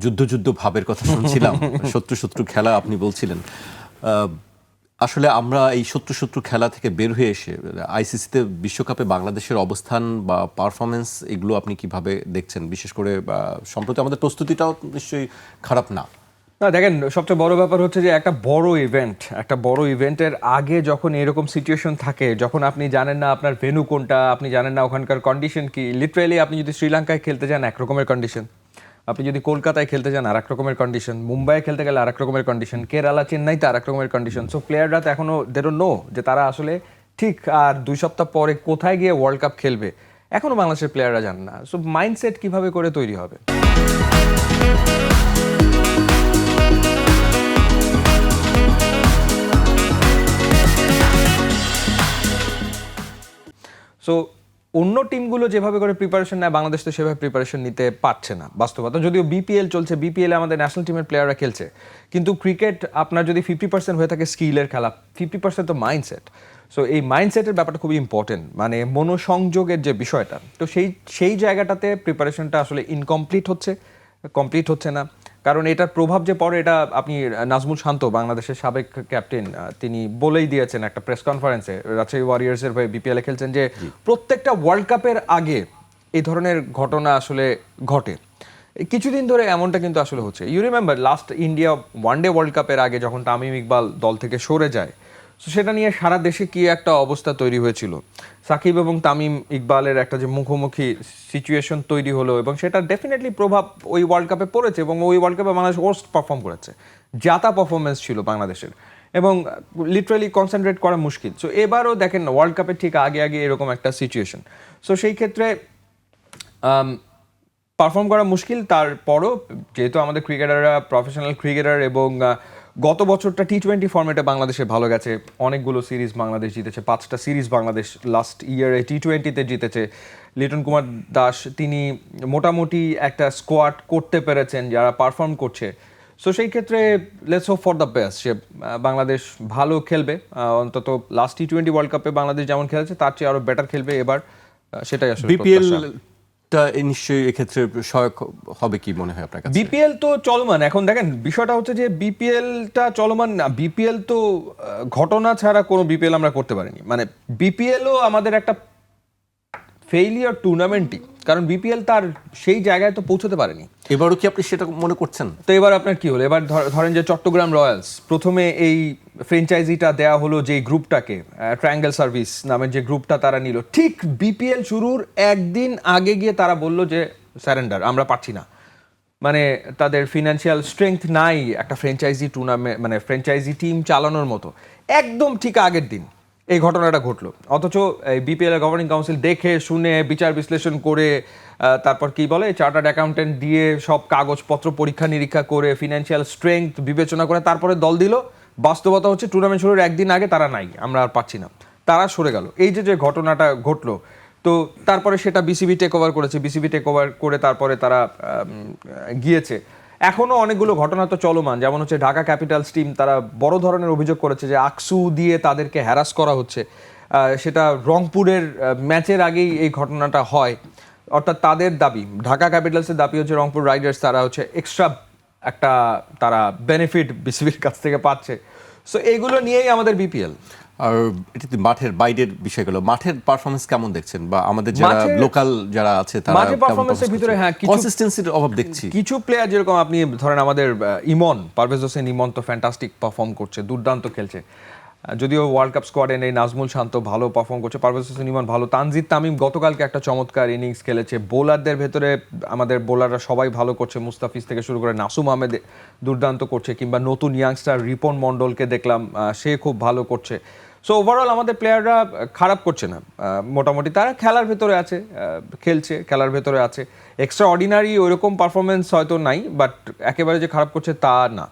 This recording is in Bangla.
যুদ্ধ যুদ্ধ ভাবের কথা শুনছিলাম, শত্রু খেলা আপনি বলছিলেন। আসলে আমরা এই শত্রু খেলা থেকে বের হয়ে এসে আইসিসিতে বিশ্বকাপে বাংলাদেশের অবস্থান বা পারফরমেন্স এগুলো আপনি কিভাবে দেখছেন? বিশেষ করে সম্প্রতি আমাদের প্রস্তুতিটাও নিশ্চয়ই খারাপ না। না দেখেন, সবচেয়ে বড় ব্যাপার হচ্ছে যে একটা বড় ইভেন্টের আগে যখন এরকম সিচুয়েশন থাকে, যখন আপনি জানেন না আপনার ভেন্যু কোনটা, আপনি জানেন না ওখানকার কন্ডিশন কি। লিটারেলি আপনি যদি শ্রীলঙ্কায় খেলতে যান এক রকমের কন্ডিশন, আপনি যদি কলকাতায় খেলতে যান আর এক রকমের কন্ডিশন, মুম্বাইয়ে খেলতে গেলে আর এক রকমের কন্ডিশন, কেরালা চেন্নাইতে আর এক রকমের কন্ডিশন। সো প্লেয়াররা তো এখনও দে ডোন্ট নো যে তারা আসলে ঠিক আর 2 সপ্তাহ পরে কোথায় গিয়ে ওয়ার্ল্ড কাপ খেলবে, এখনও বাংলাদেশের প্লেয়াররা জানে না। সো মাইন্ডসেট কীভাবে করে তৈরি হবে। সো অন্য টিমগুলো যেভাবে করে প্রিপারেশন নেয়, বাংলাদেশ তো সেভাবে প্রিপারেশন নিতে পারছে না বাস্তবতা। যদিও বিপিএল চলছে, বিপিএলে আমাদের ন্যাশনাল টিমের প্লেয়াররা খেলছে, কিন্তু ক্রিকেট আপনার যদি 50% হয়ে থাকে স্কিলের খেলা, 50% তো মাইন্ডসেট। সো এই মাইন্ডসেটের ব্যাপারটা খুবই ইম্পর্টেন্ট, মানে মনোসংযোগের যে বিষয়টা, তো সেই জায়গাটাতে প্রিপারেশনটা আসলে কমপ্লিট হচ্ছে না। কারণ এটার প্রভাব যে পড়ে, এটা আপনি নাজমুল শান্ত, বাংলাদেশের সাবেক ক্যাপ্টেন, তিনি বলেই দিয়েছেন একটা প্রেস কনফারেন্সে, রাজশাহী ওয়ারিয়ার্সের হয়ে বিপিএলে খেলছেন, যে প্রত্যেকটা ওয়ার্ল্ড কাপের আগে এই ধরনের ঘটনা আসলে ঘটে। কিছুদিন ধরে এমনটা কিন্তু আসলে হচ্ছে। You remember last India one day world কাপের আগে যখন তামিম ইকবাল দল থেকে সরে যায়, সো সেটা নিয়ে সারা দেশে কি একটা অবস্থা তৈরি হয়েছিল। সাকিব এবং তামিম ইকবালের একটা যে মুখোমুখি সিচুয়েশন তৈরি হলো, এবং সেটা ডেফিনেটলি প্রভাব ওই ওয়ার্ল্ড কাপে পড়েছে, এবং ওই ওয়ার্ল্ড কাপে বাংলাদেশ ওয়ার্স্ট পারফর্ম করেছে, যাতা পারফরমেন্স ছিল বাংলাদেশের, এবং লিটারালি কনসেন্ট্রেট করা মুশকিল। সো এবারও দেখেন না, ওয়ার্ল্ড কাপের ঠিক আগে এরকম একটা সিচুয়েশন। সো সেই ক্ষেত্রে পারফর্ম করা মুশকিল। তারপরও যেহেতু আমাদের ক্রিকেটাররা প্রফেশনাল ক্রিকেটার, এবং গত বছরটা টি20 ফর্মেটে বাংলাদেশে ভালো গেছে, অনেকগুলো সিরিজ বাংলাদেশ জিতেছে, 5টা সিরিজ বাংলাদেশ লাস্ট ইয়ারে টি20তে জিতেছে। লিটন কুমার দাস তিনি মোটামুটি একটা স্কোয়াড করতে পেরেছেন যারা পারফর্ম করছে। সো সেই ক্ষেত্রে let's hope for the best, সে বাংলাদেশ ভালো খেলবে, অন্তত লাস্ট টি20 ওয়ার্ল্ড কাপে বাংলাদেশ যেমন খেলেছে তার চেয়ে আরও বেটার খেলবে এবার, সেটাই আসলে বিপিএল নিশ্চয়ই এক্ষেত্রে সহায়ক হবে কি মনে হয় আপনার কাছে? বিপিএল তো চলমান। এখন দেখেন বিষয়টা হচ্ছে যে বিপিএলটা চলমান না, বিপিএল তো ঘটনা ছাড়া কোনো বিপিএল আমরা করতে পারিনি। মানে বিপিএলও আমাদের একটা ফেইলিয়ার টুর্নামেন্টই, কারণ বিপিএল তার সেই জায়গায় তো পৌঁছতে পারেনি। এবারও কি আপনি সেটা মনে করছেন? তো এবার আপনার কি হলো, এবার ধরেন যে চট্টগ্রাম রয়্যালস প্রথমে এই ফ্র্যাঞ্চাইজিটা দেয়া হলো যে গ্রুপটাকে, ট্রায়াঙ্গেল সার্ভিস নামের যে গ্রুপটা তারা নিল, ঠিক বিপিএল শুরুর একদিন আগে গিয়ে তারা বলল যে স্যারেন্ডার, আমরা পারছি না, মানে তাদের ফিনান্সিয়াল স্ট্রেংথ নাই একটা ফ্র্যাঞ্চাইজি টুর্নামেন্ট, মানে ফ্র্যাঞ্চাইজি টিম চালানোর মতো। একদম ঠিক আগের দিন এই ঘটনাটা ঘটলো, অথচ বিপিএল গভর্নিং কাউন্সিল দেখে শুনে বিচার বিশ্লেষণ করে, তারপর কি বলে চার্টার্ড অ্যাকাউন্টেন্ট দিয়ে সব কাগজপত্র পরীক্ষা নিরীক্ষা করে ফিনান্সিয়াল স্ট্রেংথ বিবেচনা করে তারপরে দল দিল। বাস্তবতা হচ্ছে টুর্নামেন্ট শুরুর একদিন আগে তারা নাই, আমরা আর পাচ্ছি না, তারা সরে গেল। এই যে ঘটনাটা ঘটলো, তো তারপরে সেটা বিসিবি টেক ওভার করেছে, বিসিবি টেক ওভার করে তারপরে তারা গিয়েছে। এখনও অনেকগুলো ঘটনা তো চলমান, যেমন হচ্ছে ঢাকা ক্যাপিটালস টিম, তারা বড় ধরনের অভিযোগ করেছে যে আকসু দিয়ে তাদেরকে হ্যারাস করা হচ্ছে। সেটা রংপুরের ম্যাচের আগেই এই ঘটনাটা হয়, অর্থাৎ তাদের দাবি, ঢাকা ক্যাপিটালসের দাবি হচ্ছে রংপুর রাইডার্স তারা হচ্ছে এক্সট্রা একটা তারা বেনিফিট বিসিবির কাছ থেকে পাচ্ছে। সো এইগুলো নিয়েই আমাদের বিপিএল। আর এটা মাঠের বাইরের বিষয়গুলো, মাঠের পারফরমেন্স কেমন দেখছেন, বা আমাদের যারা লোকাল যারা আছে তারা মাঠের পারফরমেন্সের ভিতরে কনসিস্টেন্সির অভাব দেখছি। কিছু প্লেয়ার যেরকম আপনি ধরেন আমাদের ইমন, পারভেজ হোসেন ইমন তো ফ্যান্টাস্টিক পারফর্ম করছে, দুর্দান্ত খেলছে। যদিও ওয়ার্ল্ড কাপ স্কোয়াডে নেই, নাজমুল শান্ত ভালো পারফর্ম করছে, পারভেজ হোসেন ইমন ভালো, তানজিদ তামিম গতকালকে একটা চমৎকার ইনিংস খেলেছে। বোলারদের ভেতরে আমাদের বোলাররা সবাই ভালো করছে, মুস্তাফিজ থেকে শুরু করে নাসুম আহমেদ দুর্দান্ত করছে, কিংবা নতুন ইয়াংস্টার রিপন মন্ডলকে দেখলাম, সে খুব ভালো করছে। সো ওভারঅল আমাদের প্লেয়াররা খারাপ করছে না, মোটামুটি তারা খেলার ভেতরে আছে, খেলছে, খেলার ভেতরে আছে। এক্সট্রা অর্ডিনারি ওইরকম পারফরমেন্স হয়তো নাই, বাট একেবারে যে খারাপ করছে তা না।